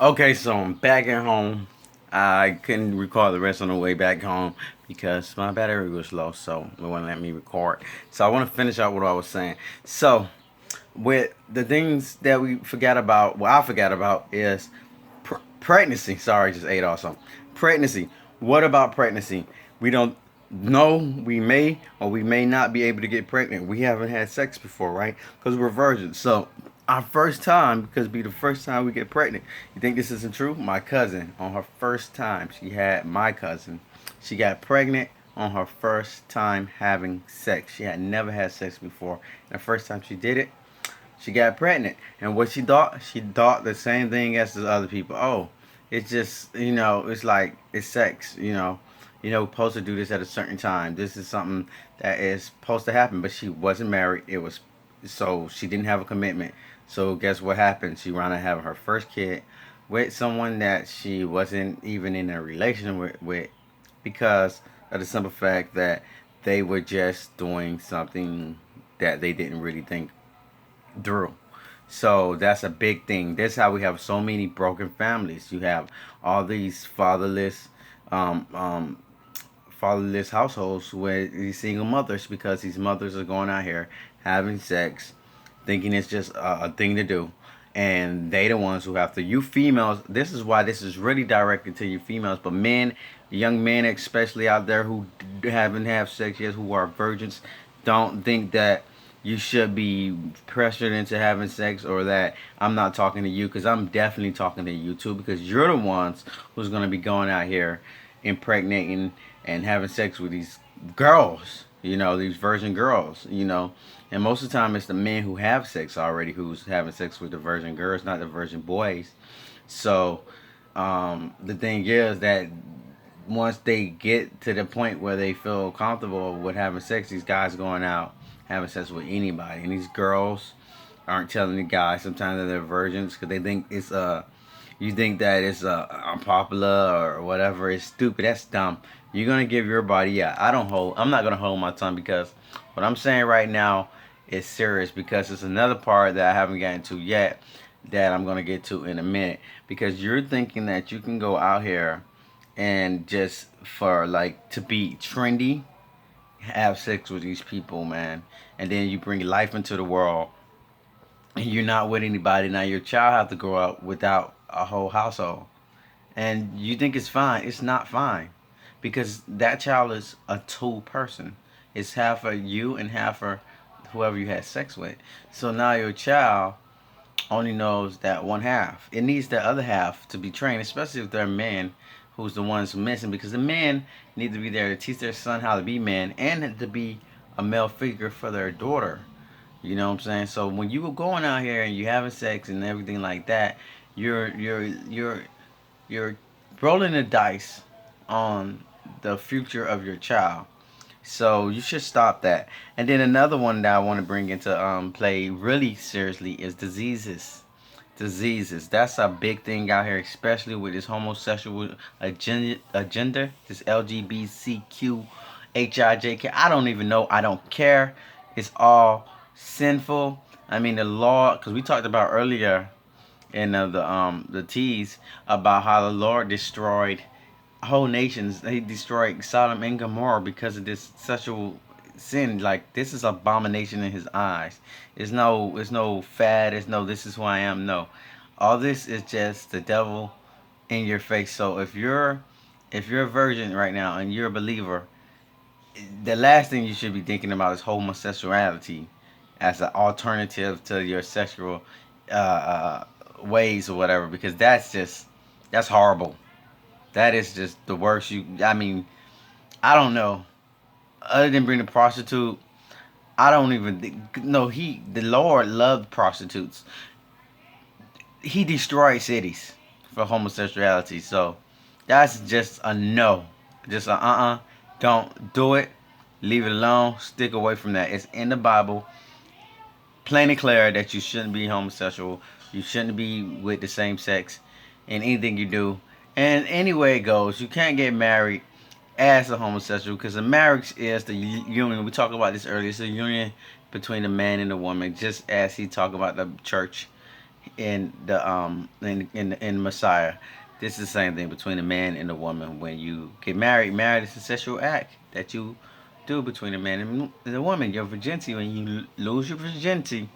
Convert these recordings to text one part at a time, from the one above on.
Okay, so I'm back at home. I couldn't record the rest on the way back home because my battery was low, so it wouldn't let me record. So I want to finish out what I was saying. So, with the things that we forgot about, what I forgot about is pregnancy. Sorry, I just ate off something. Pregnancy. What about pregnancy? We don't know. We may or we may not be able to get pregnant. We haven't had sex before, right? Because we're virgins. So our first time, because it'll be the first time we get pregnant. You think this isn't true? My cousin, on her first time, my cousin, she got pregnant on her first time having sex. She had never had sex before. And the first time she did it, she got pregnant. And what she thought the same thing as the other people. Oh, it's just, it's like, it's sex, we're supposed to do this at a certain time. This is something that is supposed to happen. But she wasn't married. So she didn't have a commitment. So guess what happened? She wound up having her first kid with someone that she wasn't even in a relationship with because of the simple fact that they were just doing something that they didn't really think through. So that's a big thing. That's how we have so many broken families. You have all these um, um, fatherless households with these single mothers because these mothers are going out here having sex, thinking it's just a thing to do. And they the ones who have to. You females, this is why this is really directed to you females. But men, young men especially out there who haven't had sex yet, who are virgins, don't think that you should be pressured into having sex or that I'm not talking to you because I'm definitely talking to you too because you're the ones who's going to be going out here impregnating and having sex with these girls, these virgin girls, and most of the time it's the men who have sex already who's having sex with the virgin girls, not the virgin boys. So the thing is that once they get to the point where they feel comfortable with having sex, these guys going out having sex with anybody, and these girls aren't telling the guys sometimes that they're virgins because they think it's you think that it's unpopular or whatever. It's stupid. That's dumb. You're gonna give your body. Yeah, I'm not gonna hold my tongue because what I'm saying right now is serious because it's another part that I haven't gotten to yet that I'm gonna get to in a minute. Because you're thinking that you can go out here and just for like to be trendy, have sex with these people, man, and then you bring life into the world and you're not with anybody. Now your child have to grow up without a whole household, and you think it's fine. It's not fine because that child is a two person. It's half of you and half for whoever you had sex with. So now your child only knows that one half. It needs the other half to be trained, especially if they're men who's the ones missing, because the men need to be there to teach their son how to be men and to be a male figure for their daughter. You know what I'm saying? So when you were going out here and you having sex and everything like that, you're rolling the dice on the future of your child. So you should stop that. And then another one that I want to bring into play really seriously is diseases. Diseases. That's a big thing out here, especially with this homosexual agenda, this LGBTQ, HIJK. I don't even know. I don't care. It's all sinful. I mean, the law, because we talked about earlier in the teas about how the Lord destroyed whole nations. He destroyed Sodom and Gomorrah because of this sexual sin. Like this is abomination in His eyes. It's no fad. It's no. This is who I am. No, all this is just the devil in your face. So if you're a virgin right now and you're a believer, the last thing you should be thinking about is homosexuality as an alternative to your sexual uh, uh, ways or whatever, because that's horrible. That is just the worst. I mean, I don't know. Other than being a prostitute, I don't even think. No, the Lord loved prostitutes. He destroyed cities for homosexuality. So that's just a no. Just a Don't do it. Leave it alone. Stick away from that. It's in the Bible, plain and clear, that you shouldn't be homosexual. You shouldn't be with the same sex in anything you do. And anyway it goes, you can't get married as a homosexual because a marriage is the union. We talked about this earlier. It's a union between the man and the woman, just as he talked about the church in Messiah. This is the same thing between a man and a woman. When you get married, marriage is a sexual act that you do between a man and a woman. Your virginity, when you lose your virginity,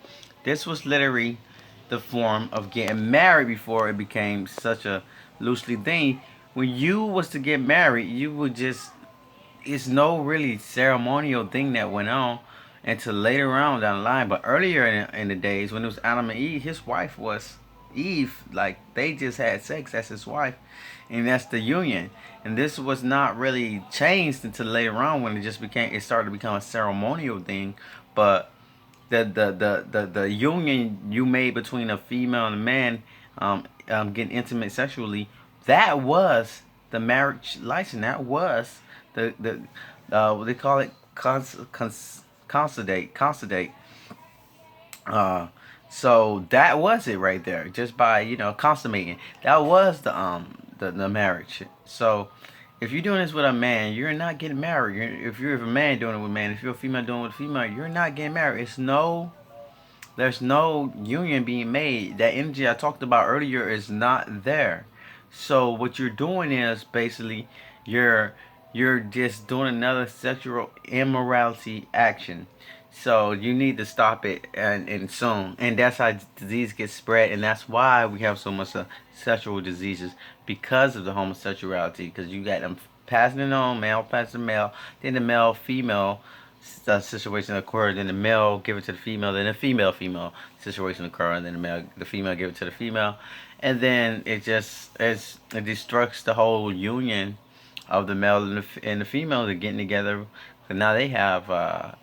this was literally the form of getting married before it became such a loosely thing. When you was to get married, you would just, it's no really ceremonial thing that went on until later on down the line. But earlier in the days when it was Adam and Eve, his wife was Eve. Like they just had sex as his wife, and that's the union. And this was not really changed until later on when it started to become a ceremonial thing. But the union you made between a female and a man, getting intimate sexually, that was the marriage license. That was the what they call it, consolidate. Uh, so that was it right there. Just by consummating, that was the marriage. So if you're doing this with a man, you're not getting married. If you're a man doing it with a man, if you're a female doing it with a female, you're not getting married. There's no union being made. That energy I talked about earlier is not there. So what you're doing is basically you're you're just doing another sexual immorality action. So you need to stop it and soon. And that's how disease gets spread, and that's why we have so much sexual diseases because of the homosexuality. Because you got them passing it on, male passing male, then the male female situation occurs, then the male give it to the female, then the female situation occurs, and then the female give it to the female, and then it destructs the whole union of the male and the female are getting together. So now they have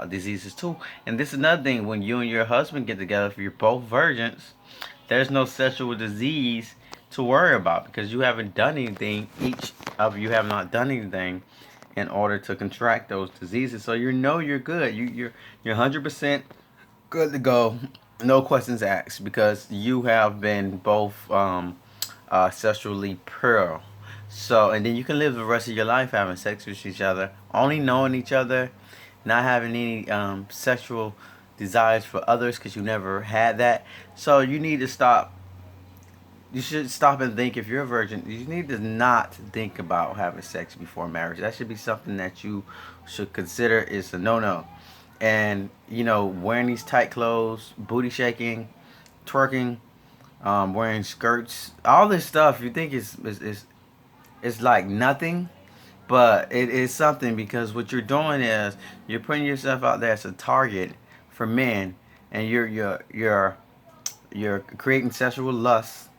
diseases too. And this is another thing: when you and your husband get together, if you're both virgins, there's no sexual disease to worry about because you haven't done anything. Each of you have not done anything in order to contract those diseases. So you're good. You're 100% good to go. No questions asked because you have been both sexually pure. So and then you can live the rest of your life having sex with each other, only knowing each other, not having any sexual desires for others because you never had that. So you need to stop. You should stop and think, if you're a virgin, you need to not think about having sex before marriage. That should be something that you should consider is a no-no. And wearing these tight clothes, booty shaking, twerking, wearing skirts, all this stuff you think is like nothing, but it is something because what you're doing is you're putting yourself out there as a target for men, and you're creating sexual lust,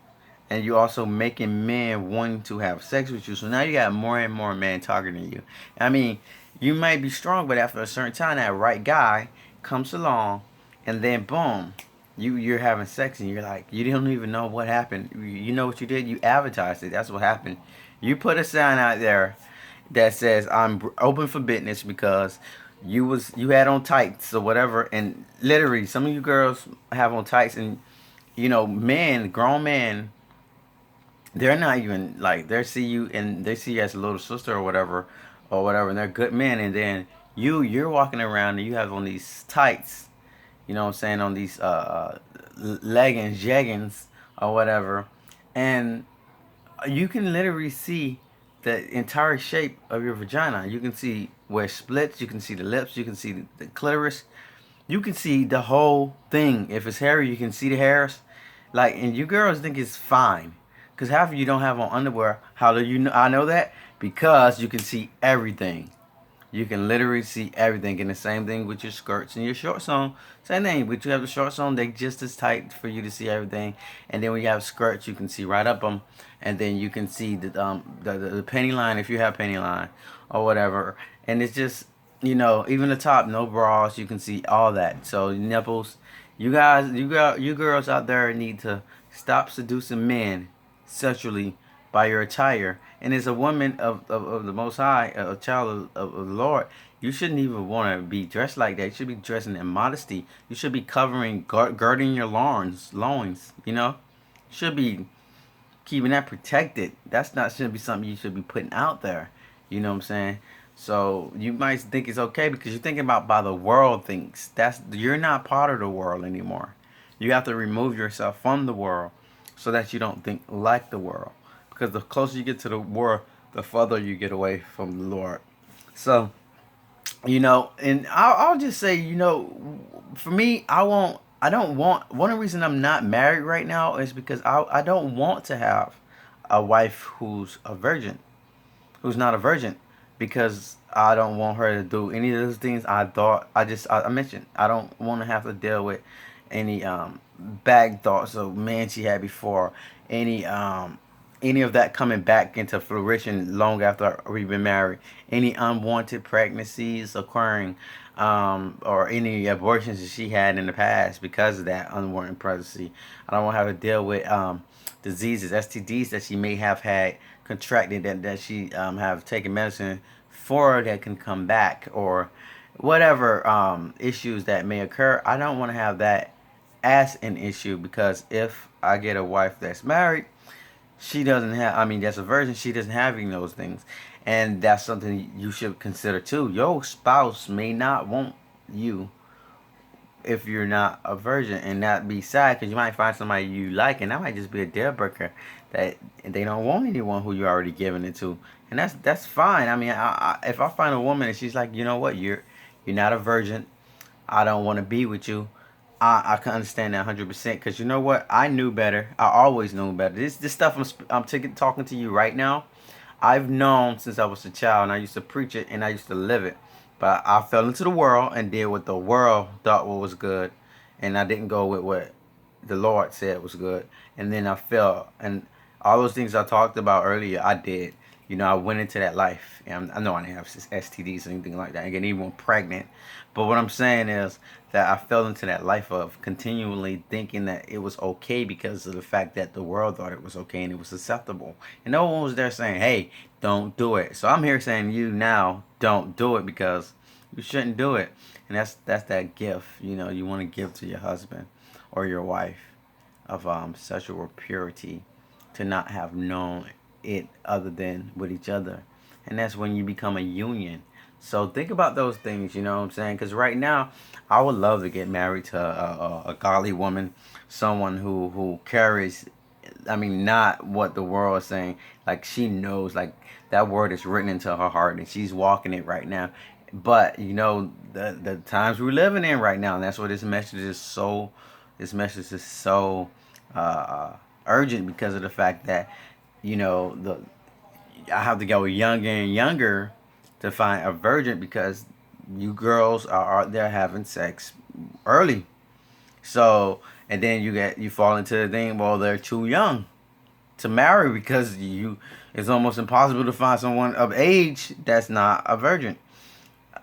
and you also making men wanting to have sex with you. So now you got more and more men targeting you. I mean, you might be strong, but after a certain time, that right guy comes along, and then boom, you're having sex, and you're like, you don't even know what happened. You know what you did? You advertised it. That's what happened. You put a sign out there that says I'm open for business because you had on tights or whatever, and literally some of you girls have on tights, and men, grown men, they're not even like they see you and they see you as a little sister or whatever, and they're good men, and then you're walking around and you have on these tights, you know what I'm saying, on these leggings, jeggings or whatever, and you can literally see the entire shape of your vagina. You can see where it splits. You can see the lips. You can see the clitoris. You can see the whole thing. If it's hairy, you can see the hairs. Like, and you girls think it's fine, cause half of you don't have on underwear. How do you know? I know that because you can see everything. You can literally see everything. And the same thing with your skirts and your shorts on. Same thing. But you have the shorts on, they just as tight for you to see everything. And then when you have skirts, you can see right up them. And then you can see the penny line if you have penny line or whatever. And it's just, even the top, no bras. You can see all that. So nipples. You guys, you girls out there need to stop seducing men sexually by your attire. And as a woman of the Most High, a child of the Lord, you shouldn't even want to be dressed like that. You should be dressing in modesty. You should be covering, girding your loins. You should be keeping that protected. That's not shouldn't be something you should be putting out there. You know what I'm saying? So you might think it's okay because you're thinking about by the world thinks. You're not part of the world anymore. You have to remove yourself from the world so that you don't think like the world. Because the closer you get to the world, the further you get away from the Lord. So, and I'll just say, for me, I don't want, one of the reasons I'm not married right now is because I don't want to have a wife who's not a virgin, because I don't want her to do any of those things. I mentioned, I don't want to have to deal with any bad thoughts of man she had before, any any of that coming back into fruition long after we've been married, any unwanted pregnancies occurring, or any abortions that she had in the past because of that unwanted pregnancy. I don't want to have to deal with diseases, STDs that she may have had contracted, that she have taken medicine for, that can come back, or whatever issues that may occur. I don't want to have that as an issue, because if I get a wife that's married, she doesn't have, I mean, that's a virgin, she doesn't have any of those things. And that's something you should consider too. Your spouse may not want you if you're not a virgin, and that be sad, because you might find somebody you like, and that might just be a deal breaker, that they don't want anyone who you're already giving it to. And that's fine. I mean, if I find a woman and she's like, you know what, you're not a virgin, I don't want to be with you, I can understand that 100%, because you know what, I knew better. I always knew better. This stuff I'm talking to you right now, I've known since I was a child, and I used to preach it and I used to live it. But I fell into the world and did what the world thought was good, and I didn't go with what the Lord said was good. And then I fell, and all those things I talked about earlier, I did. I went into that life. And I know I didn't have STDs or anything like that. I didn't even pregnant. But what I'm saying is that I fell into that life of continually thinking that it was okay because of the fact that the world thought it was okay and it was acceptable. And no one was there saying, hey, don't do it. So I'm here saying you now, don't do it, because you shouldn't do it. And that's that gift, you want to give to your husband or your wife, of sexual purity, to not have known it other than with each other. And that's when you become a union. So think about those things, you know what I'm saying? Because right now, I would love to get married to a godly woman, someone who carries, I mean, not what the world is saying. Like, she knows, like, that word is written into her heart, and she's walking it right now. But the times we're living in right now, and that's why this message is so urgent, because of the fact that the I have to go younger and younger to find a virgin, because you girls are out there having sex early. So, and then you fall into the thing, well, they're too young to marry, because it's almost impossible to find someone of age that's not a virgin.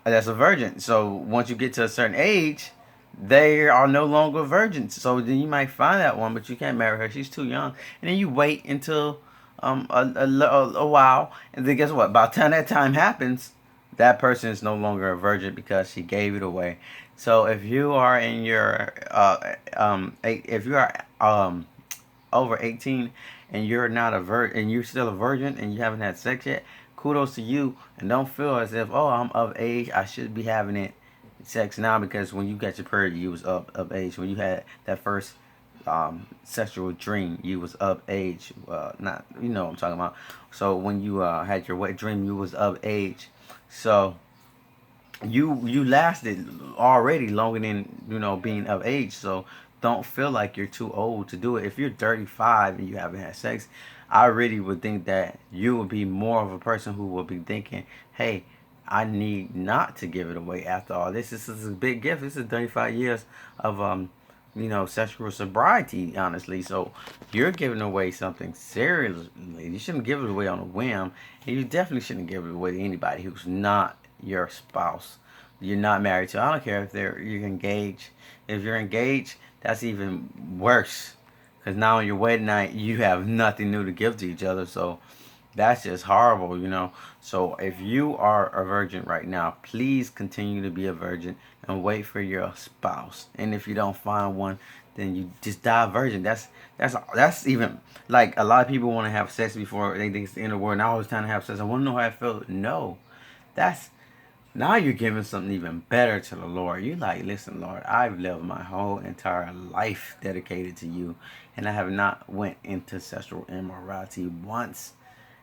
That's a virgin. So once you get to a certain age, they are no longer virgins. So then you might find that one, but you can't marry her. She's too young. And then you wait until a while, and then guess what? By the time that time happens, that person is no longer a virgin because she gave it away. So if you are in your if you are over 18 and you're not a virgin, and you're still a virgin and you haven't had sex yet, kudos to you, and don't feel as if, oh, I'm of age, I should be having sex now, because when you got your period, you was of age. When you had that first sexual dream, you was of age. Not, you know what I'm talking about. So when you had your wet dream, you was of age. So you lasted already longer than being of age. So don't feel like you're too old to do it. If you're 35 and you haven't had sex, I really would think that you would be more of a person who will be thinking, hey, I need not to give it away after all this. This is a big gift. This is 35 years of sexual sobriety, honestly. So you're giving away something seriously. You shouldn't give it away on a whim, and you definitely shouldn't give it away to anybody who's not your spouse. You're not married to. I don't care if you're engaged. If you're engaged, that's even worse, because now on your wedding night you have nothing new to give to each other. So that's just horrible. So if you are a virgin right now, please continue to be a virgin and wait for your spouse. And if you don't find one, then you just die a virgin. That's even, like, a lot of people want to have sex before they think it's the end of the world. And I always trying to have sex. I want to know how I feel. No, that's Now you're giving something even better to the Lord. You're like, listen, Lord, I've lived my whole entire life dedicated to you, and I have not went into sexual immorality once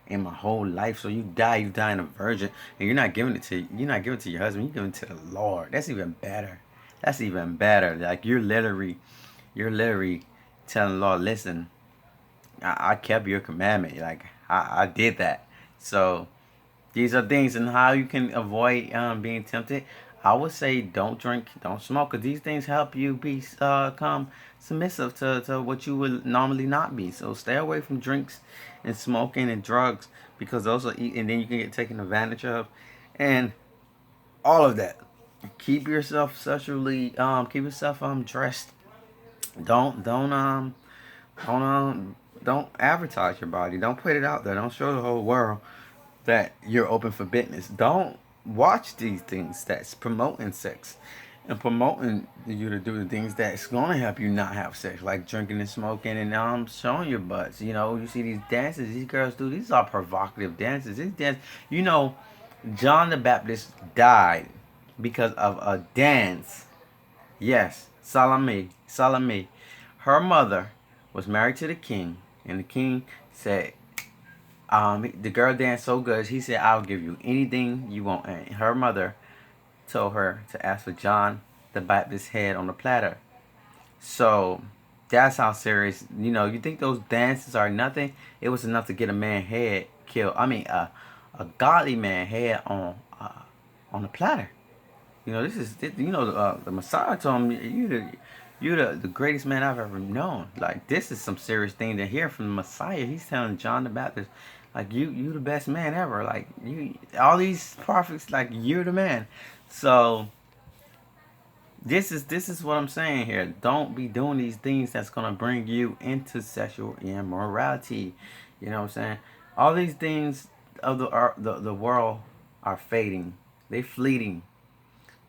in my whole life. So you die in a virgin, and you're not giving it to your husband. You're giving it to the Lord. That's even better. That's even better. Like you're literally telling the Lord, listen, I kept your commandment. Like I did that. So these are things and how you can avoid being tempted. I would say don't drink, don't smoke, because these things help you become submissive to what you would normally not be. So stay away from drinks and smoking and drugs because those are and then you can get taken advantage of, and all of that. Keep yourself sexually, keep yourself dressed. Don't don't um don't don't advertise your body. Don't put it out there. Don't show the whole world that you're open for business. Don't watch these things that's promoting sex and promoting you to do the things that's gonna help you not have sex, like drinking and smoking and showing your butts. You know, you see these dances these girls do. These are provocative dances. These dance. You know, John the Baptist died because of a dance. Yes, Salome. Salome. Her mother was married to the king, and the king said, the girl danced so good. He said, "I'll give you anything you want." And her mother told her to ask for John the Baptist's head on the platter. So that's how serious. You know, you think those dances are nothing? It was enough to get a man head killed. I mean, a godly man head on the platter. You know, the Messiah told me you're the greatest man I've ever known. Like this is some serious thing to hear from the Messiah. He's telling John the Baptist, like you the best man ever. Like you, all these prophets, like you're the man. So this is what I'm saying here. Don't be doing these things that's gonna bring you into sexual immorality. You know what I'm saying? All these things of the world are fading. They fleeting.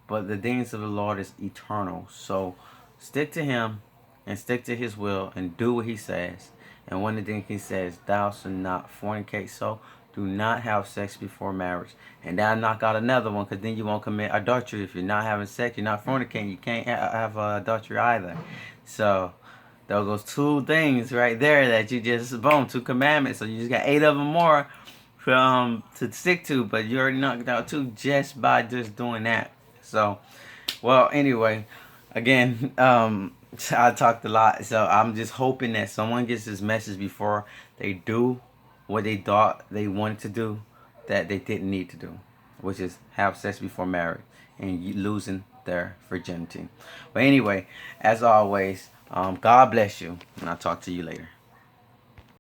But the things of the Lord is eternal. So stick to him and stick to his will and do what he says. And one of the things he says, thou shalt not fornicate. So do not have sex before marriage. And that'll knock out another one because then you won't commit adultery. If you're not having sex, you're not fornicating. You can't have adultery either. So those goes two things right there that you just, boom, two commandments. So you just got 8 of them more to stick to. But you already knocked out 2 just by just doing that. So, well, anyway, again, I talked a lot, so I'm just hoping that someone gets this message before they do what they thought they wanted to do that they didn't need to do, which is have sex before marriage and losing their virginity. But anyway, as always, God bless you, and I'll talk to you later.